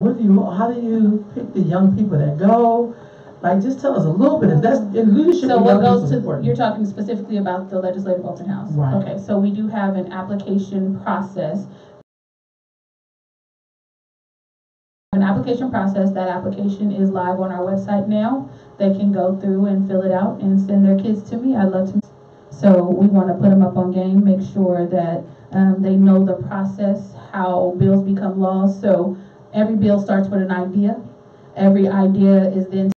How do you pick the young people that go? Like, just tell us a little bit. If that's in leadership. So what goes to, you're talking specifically about the legislative open house. Right. Okay, so we do have an application process. That application is live on our website now. They can go through and fill it out and send their kids to me. I'd love to. So we want to put them up on game, make sure that they know the process, how bills become laws. So every bill starts with an idea. Every idea is then,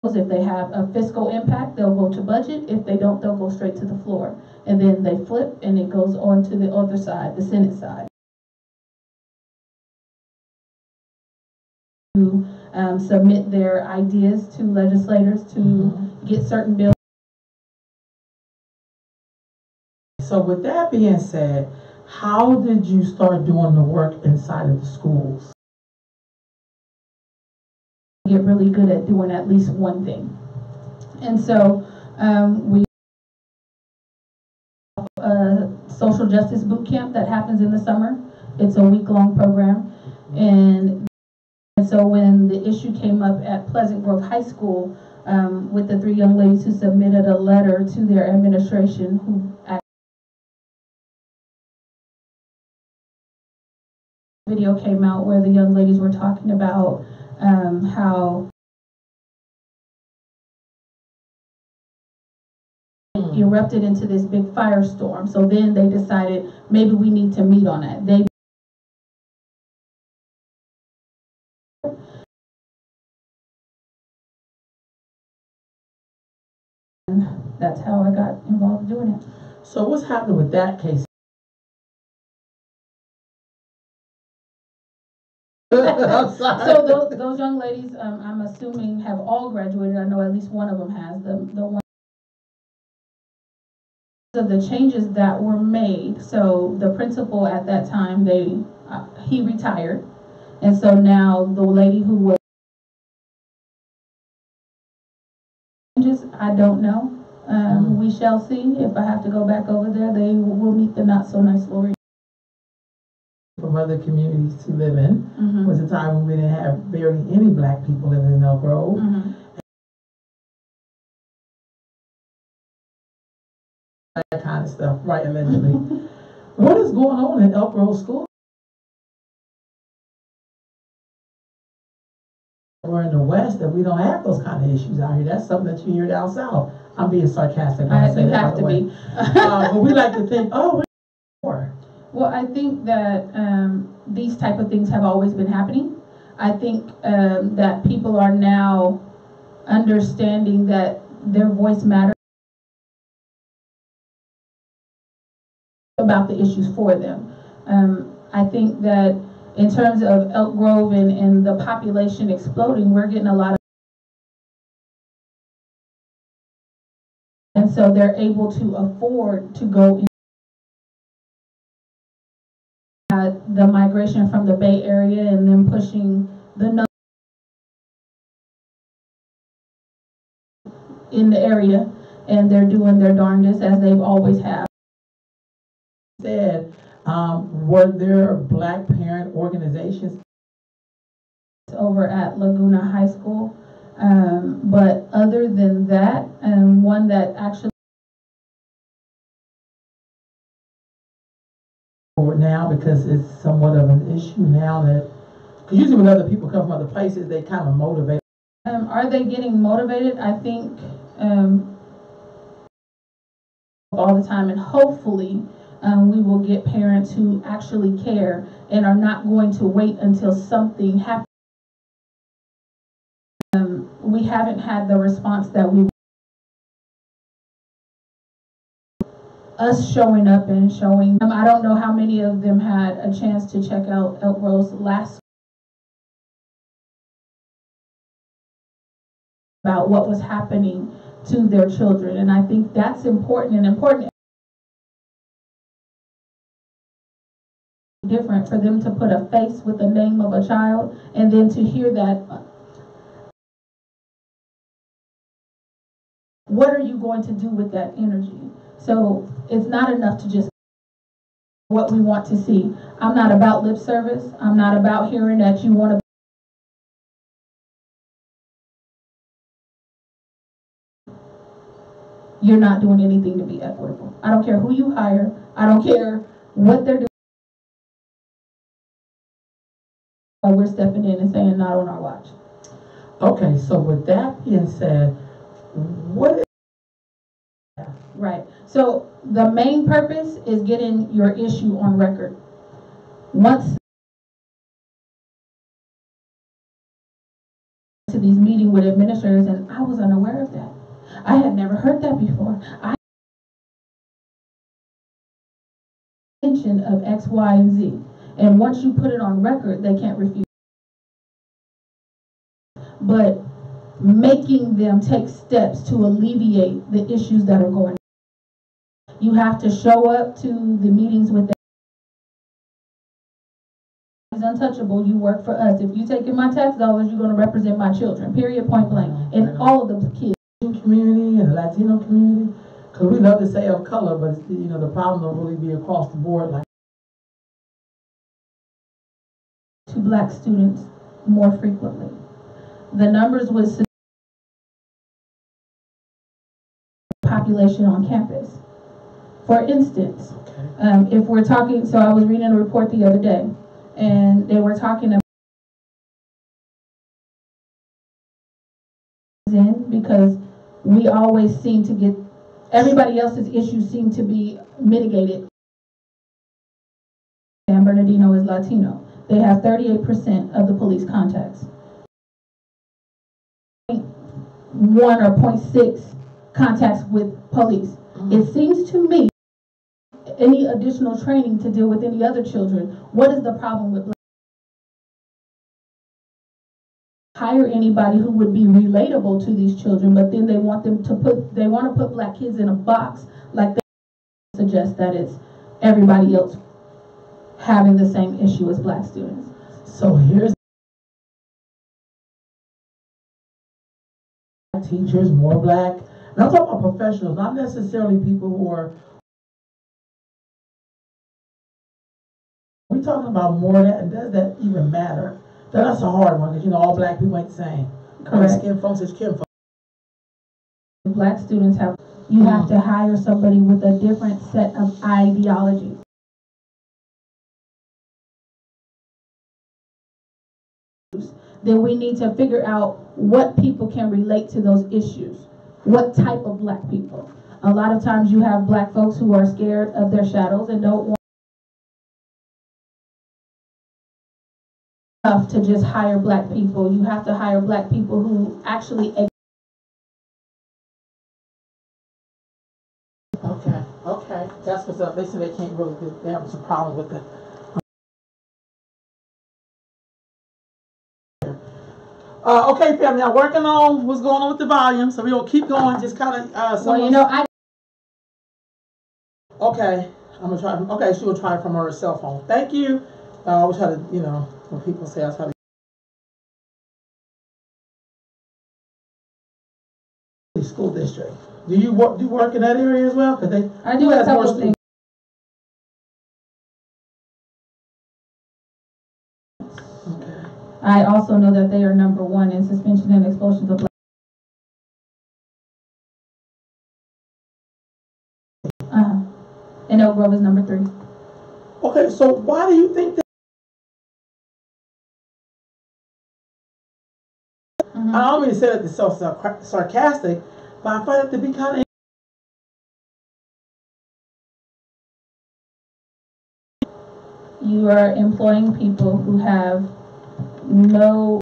if they have a fiscal impact, they'll go to budget. If they don't, they'll go straight to the floor. And then they flip and it goes on to the other side, the Senate side. To submit their ideas to legislators to get certain bills. So with that being said, how did you start doing the work inside of the schools? Get really good at doing at least one thing. And so we a social justice boot camp that happens in the summer. It's a week-long program. And so when the issue came up at Pleasant Grove High School with the 3 young ladies who submitted a letter to their administration, who video came out where the young ladies were talking about how erupted into this big firestorm. So then they decided maybe we need to meet on that. That's how I got involved doing it. So what's happening with that case? So those young ladies, I'm assuming, have all graduated. I know at least one of them has. The one of the changes that were made. So the principal at that time, he retired, and so now the lady who was I don't know. We shall see. If I have to go back over there, they will meet the not so nice Lori. From other communities to live in. Was a time when we didn't have barely any black people living in Elk Grove. That kind of stuff, right, allegedly. What is going on in Elk Grove School? We're in the West and we don't have those kind of issues out here. That's something that you hear down south. I'm being sarcastic when I say you that, have to be. But we like to think, oh, we're well, I think that these type of things have always been happening. I think that people are now understanding that their voice matters about the issues for them. I think that in terms of Elk Grove and the population exploding, we're getting a lot of, and so they're able to afford to go in. The migration from the Bay Area and then pushing the in the area, and they're doing their darndest as they've always have. Said, were there black parent organizations over at Laguna High School? But other than that, one that actually now, because it's somewhat of an issue now, that because usually when other people come from other places, they kind of motivate. Are they getting motivated? I think all the time, and hopefully we will get parents who actually care and are not going to wait until something happens. We haven't had the response that we us showing up and showing them. I don't know how many of them had a chance to check out Elk Grove's last about what was happening to their children, and I think that's important different for them to put a face with the name of a child and then to hear that. What are you going to do with that energy? So it's not enough to just what we want to see. I'm not about lip service. I'm not about hearing that you want to. You're not doing anything to be equitable. I don't care who you hire. I don't care what they're doing. We're stepping in and saying not on our watch. Okay, so with that being said, what is right? So the main purpose is getting your issue on record. Once to these meetings with administrators, and I was unaware of that. I had never heard that before. I mention of X, Y, and Z, and once you put it on record, they can't refuse. But making them take steps to alleviate the issues that are going on. You have to show up to the meetings with them. It's untouchable. You work for us. If you taking my tax dollars, you're going to represent my children. Period. Point blank. And all of the kids. Community and the Latino community, because we love to say of color, but the problem don't really be across the board like. To black students more frequently. The numbers was population on campus. For instance, if we're talking, so I was reading a report the other day, and they were talking about because we always seem to get, everybody else's issues seem to be mitigated. San Bernardino is Latino. They have 38% of the police contacts. 0.1 or 0.6 contacts with police. It seems to me any additional training to deal with any other children. What is the problem with black? Hire anybody who would be relatable to these children, but then they want to put black kids in a box, like they suggest that it's everybody else having the same issue as black students. So here's teachers, more black, and I'm talking about professionals, not necessarily people who are. We're talking about more that, and does that even matter? That's a hard one, because all black people ain't the same. Correct. Skin folks is kin folks. Black students have, you have to hire somebody with a different set of ideologies. Then we need to figure out what people can relate to those issues. What type of black people? A lot of times you have black folks who are scared of their shadows and don't want enough to just hire black people. You have to hire black people who actually. Okay, that's what's up. They said they can't really, they have some problems with it. Okay, family, I'm working on what's going on with the volume, so we'll keep going. Just kind of. Okay, I'm gonna try. Okay, she will try it from her cell phone. Thank you. I always try to, when people say I try to. School district. Do you work in that area as well? Because I do a couple things. Okay. I also know that they are number 1 in suspension and expulsions of black. And Elk Grove is number 3. Okay, so why do you think that? I don't mean to say that it's so sarcastic, but I find it to be kind of. You are employing people who have no.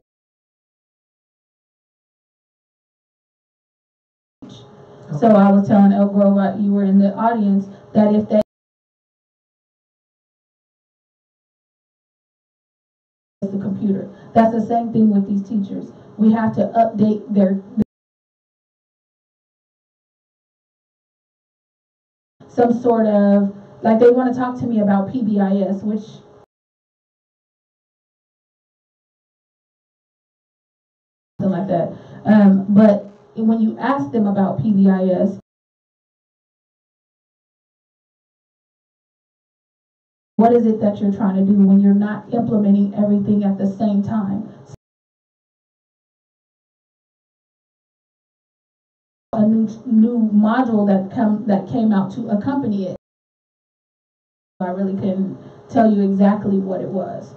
So I was telling Elk Grove, you were in the audience, that if they the computer, that's the same thing with these teachers. We have to update their some sort of, like, they want to talk to me about PBIS, which something like that. But when you ask them about PBIS, What is it that you're trying to do when you're not implementing everything at the same time? A new module that came out to accompany it. I really couldn't tell you exactly what it was.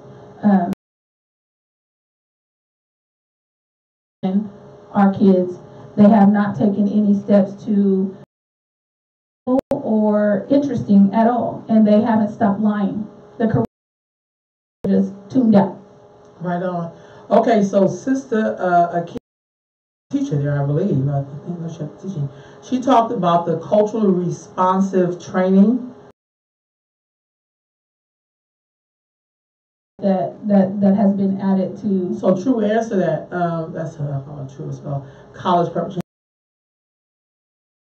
Our kids, they have not taken any steps to or interesting at all, and they haven't stopped lying. The career just tuned out. Right on. Okay, so sister, a teacher there, I believe, I think she was teaching. She talked about the culturally responsive training that has been added to. So true answer that that's true as well. College preparation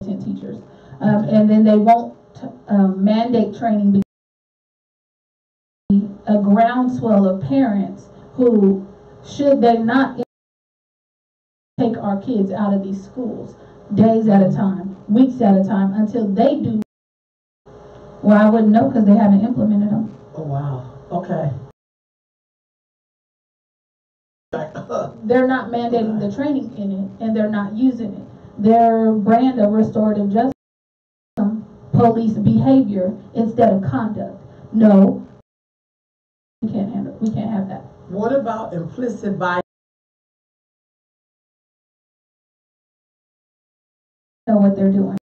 teachers, and then they won't mandate training because a groundswell of parents who, should they not take our kids out of these schools days at a time, weeks at a time, until they do. Well, I wouldn't know because they haven't implemented them. Oh wow. Okay. They're not mandating the training in it, and they're not using it. Their brand of restorative justice, police behavior instead of conduct. No, we can't handle. We can't have that. What about implicit bias? Know what they're doing.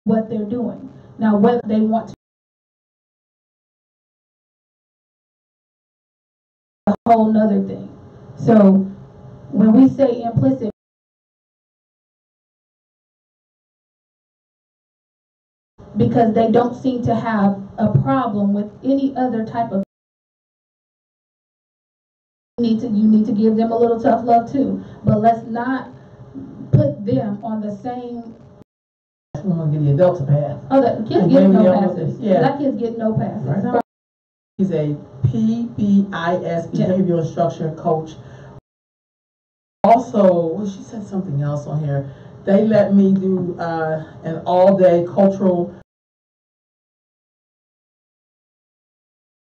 What they're doing now, whether they want to. A whole nother thing. So when we say implicit, because they don't seem to have a problem with any other type of. You need to give them a little tough love too, but let's not put them on the same. We want to get the adults a pass. Oh, the kids get no passes. Yeah, that kids get no passes. Right. He's a PBIS behavioral instruction coach. Also, well, she said something else on here. They let me do an all-day cultural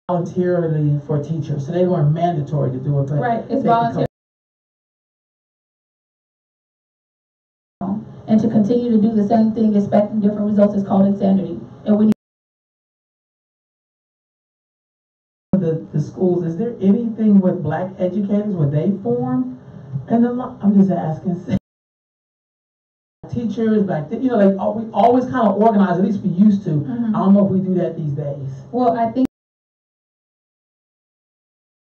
voluntarily for teachers. So they weren't mandatory to do it, but right, it's voluntary. And to continue to do the same thing, expecting different results, is called insanity. And we need the schools. Is there anything with black educators where they form? And I'm just asking. Teachers, like we always kind of organize. At least we used to. I don't know if we do that these days. Well, I think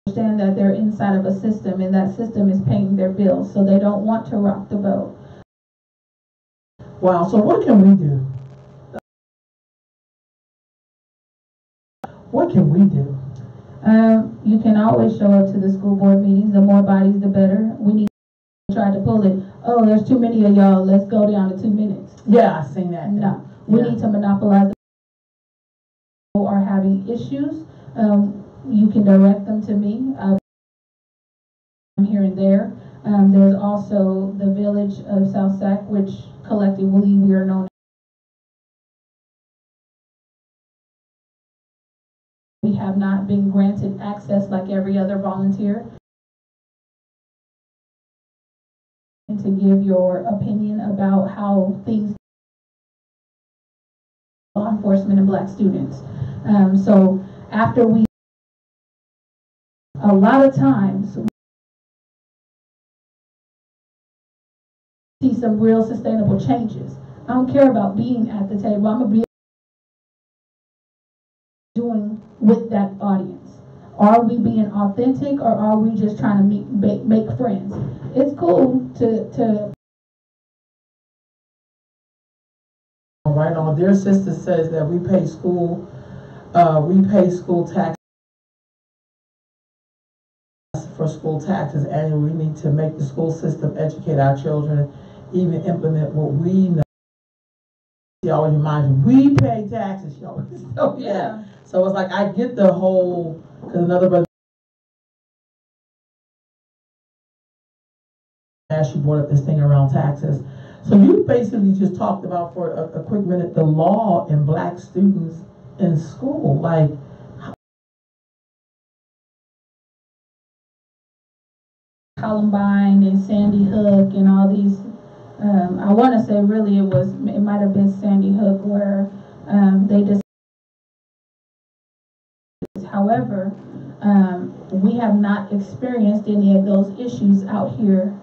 understand that they're inside of a system, and that system is paying their bills, so they don't want to rock the boat. Wow. So what can we do? What can we do? You can always show up to the school board meetings. The more bodies, the better. We need to try to pull it. Oh, there's too many of y'all. Let's go down to 2 minutes. Yeah, I've seen that. No, we need to monopolize. Who are having issues? You can direct them to me. I'm here and there. There's also the village of South Sac, which collectively we are known. We have not been granted access like every other volunteer. And to give your opinion about how things law enforcement and black students. So after we, a lot of times, see some real sustainable changes. I don't care about being at the table. I'm gonna be doing with that audience. Are we being authentic, or are we just trying to make friends? It's cool to. Right on. Their sister says that we pay school tax for school taxes annually. We need to make the school system educate our children, even implement what we know. She always reminds you, we pay taxes. She always tells yeah. So it's like I get the whole, because another brother, she brought up this thing around taxes. So you basically just talked about for a quick minute the law and black students in school, like Columbine and Sandy Hook and all these. I want to say really it might have been Sandy Hook where they just. However, we have not experienced any of those issues out here.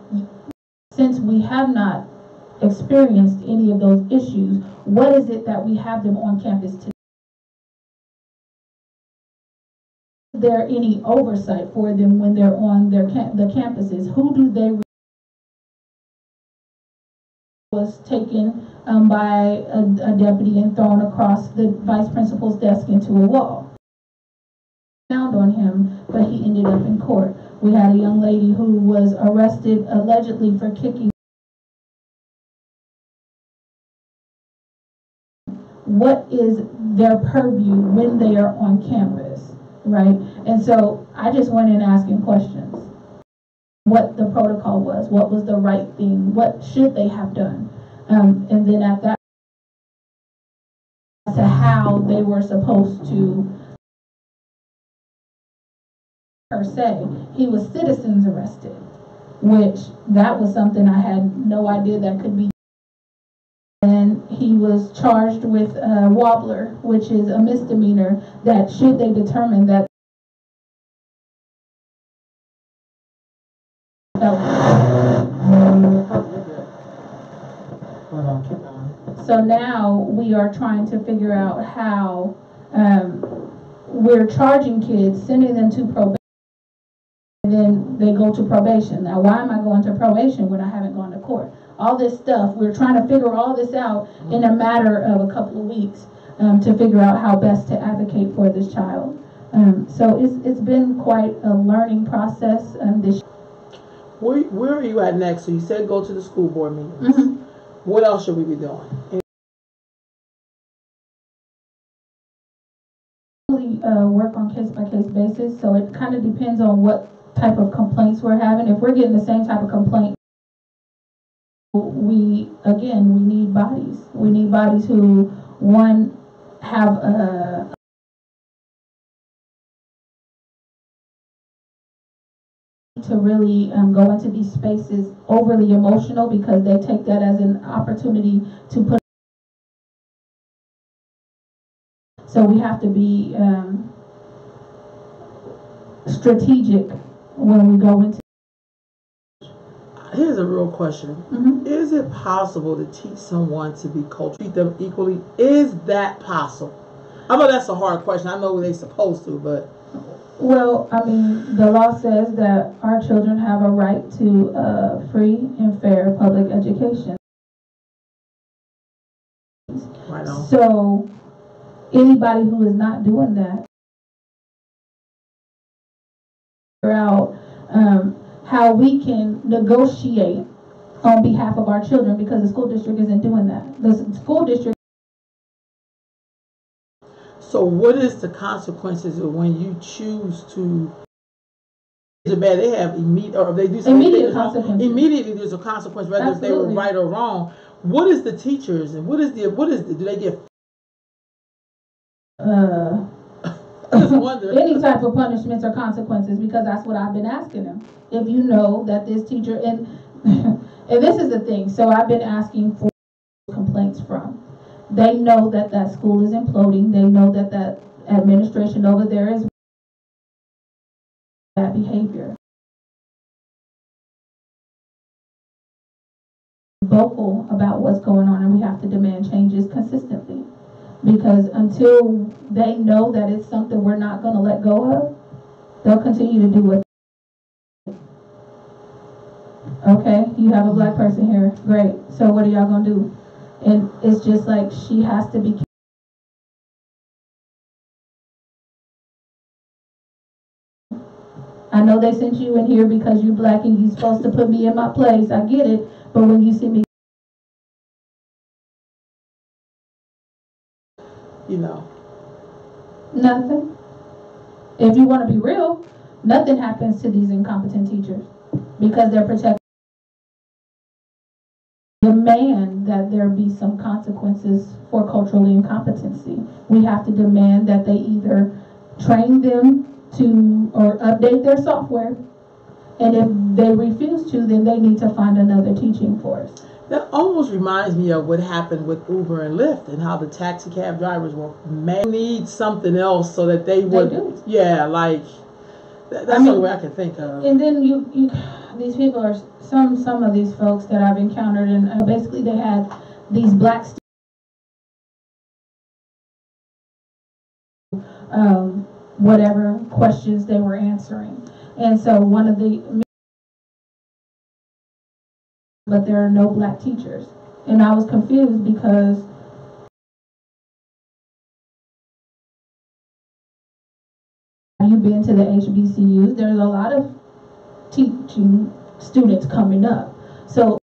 Since we have not experienced any of those issues, what is it that we have them on campus today? Is there any oversight for them when they're on the campuses? Who do they was taken by a deputy and thrown across the vice principal's desk into a wall? Found on him, but he ended up in court. We had a young lady who was arrested allegedly for kicking. What is their purview when they are on campus, right? And so I just went in asking questions. What the protocol was, what was the right thing, what should they have done? And then at that, to how they were supposed to, per se, he was citizens arrested, which that was something I had no idea that could be. And he was charged with wobbler, which is a misdemeanor that should they determine that. So now we are trying to figure out how we're charging kids, sending them to probation, and then they go to probation. Now, why am I going to probation when I haven't gone to court? All this stuff, we're trying to figure all this out in a matter of a couple of weeks to figure out how best to advocate for this child. So it's been quite a learning process. Where are you at next? So you said go to the school board meetings. Mm-hmm. What else should we be doing? Work on case-by-case basis, so it kind of depends on what type of complaints we're having. If we're getting the same type of complaint, we need bodies. We need bodies who, one, have to really go into these spaces overly emotional, because they take that as an opportunity to put. So we have to be strategic when we go into. Here's a real question. Mm-hmm. Is it possible to teach someone to be cultured, treat them equally? Is that possible? I know that's a hard question. I know they're supposed to, but. Well, I mean, the law says that our children have a right to free and fair public education. Right on. So anybody who is not doing that, figure out how we can negotiate on behalf of our children, because the school district isn't doing that. The school district. So what is the consequences of when you choose to? They have immediate, or if they do something immediate consequences. Immediately there's a consequence, whether if they were right or wrong. What is the teachers, and what is do they get? Any type of punishments or consequences, because that's what I've been asking them. If you know that this teacher, and this is the thing, so I've been asking for complaints from. They know that that school is imploding. They know that that administration over there is that behavior. Vocal about what's going on, and we have to demand changes consistently. Because until they know that it's something we're not going to let go of, they'll continue to do what. Okay, you have a black person here. Great. So what are y'all going to do? And it's just like she has to be. I know they sent you in here because you're black and you're supposed to put me in my place. I get it. But when you see me. You know. Nothing. If you want to be real, nothing happens to these incompetent teachers because they're protected. demand that there be some consequences for cultural incompetency. We have to demand that they either train them to or update their software, and if they refuse to, then they need to find another teaching force. That almost reminds me of what happened with Uber and Lyft and how the taxi cab drivers were need something else so that they would. They do. Yeah, like that's the only way I can think of. And then you these people are some of these folks that I've encountered, and basically they had these black whatever questions they were answering, and so one of the but there are no black teachers, and I was confused because you've been to the HBCUs, there's a lot of teaching students coming up, so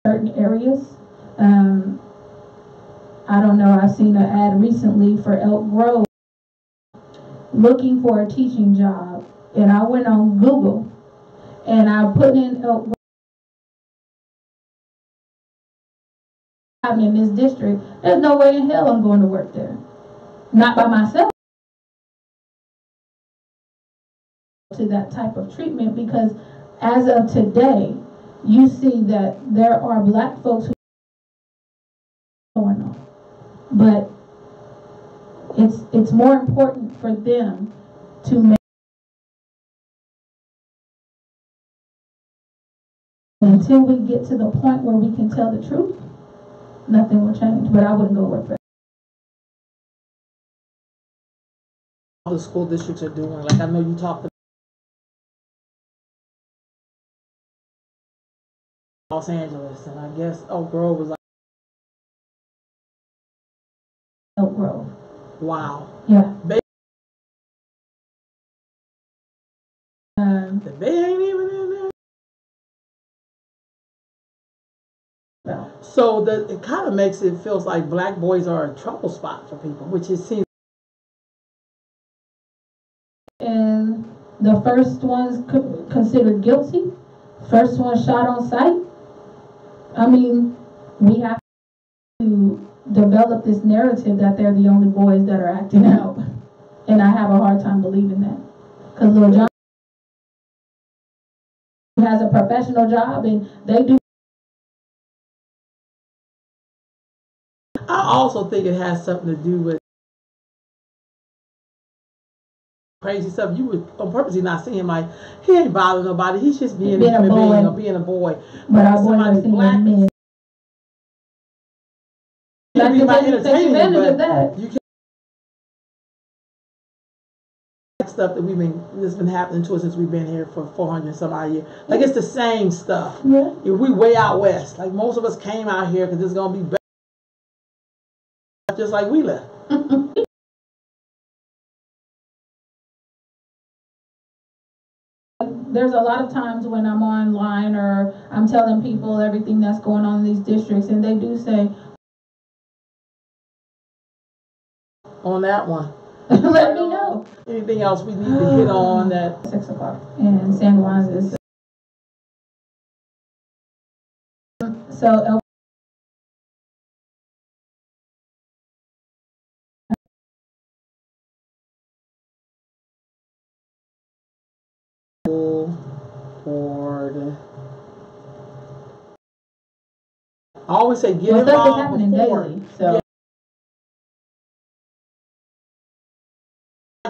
certain areas. I don't know, I've seen an ad recently for Elk Grove looking for a teaching job, and I went on Google and I put in Elk Grove in this district. There's no way in hell I'm going to work there. Not by myself. To that type of treatment, because as of today, you see that there are black folks who are going on. But it's more important for them to make until we get to the point where we can tell the truth, nothing will change. But I wouldn't go work for it. All the school districts are doing, like I know you talked about Los Angeles, and I guess Elk Grove was like Elk Grove. Wow. Yeah. The Bay ain't even in there. So it kind of makes it feels like black boys are a trouble spot for people, which it seems. And the first ones considered guilty, first one shot on sight. I mean, we have to develop this narrative that they're the only boys that are acting out, and I have a hard time believing that, because Lil John has a professional job and they do. I also think it has something to do with crazy stuff. You would on purposely not see him like he ain't bothering nobody. He's just being a human being or being a boy. But our boys are seeing men. You can be my entertainment, but that. you can't. Stuff that's been happening to us since we've been here for 400 some odd years. Like it's the same stuff. Yeah. If we way out west, like most of us came out here because it's gonna be better, just like we left. There's a lot of times when I'm online or I'm telling people everything that's going on in these districts, and they do say, on that one. let me know. Anything else we need to hit on that? 6 o'clock in San Juan is so I always say get involved before. Daily, so. Yeah.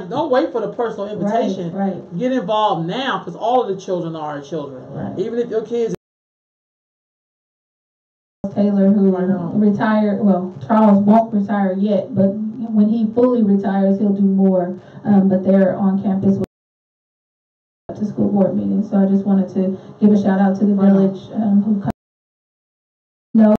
Don't wait for the personal invitation. Right. Get involved now, because all of the children are our children. Right. Even if your kids. Taylor, who retired, well, Charles won't retire yet, but when he fully retires, he'll do more. But they're on campus with to school board meetings. So I just wanted to give a shout out to the village who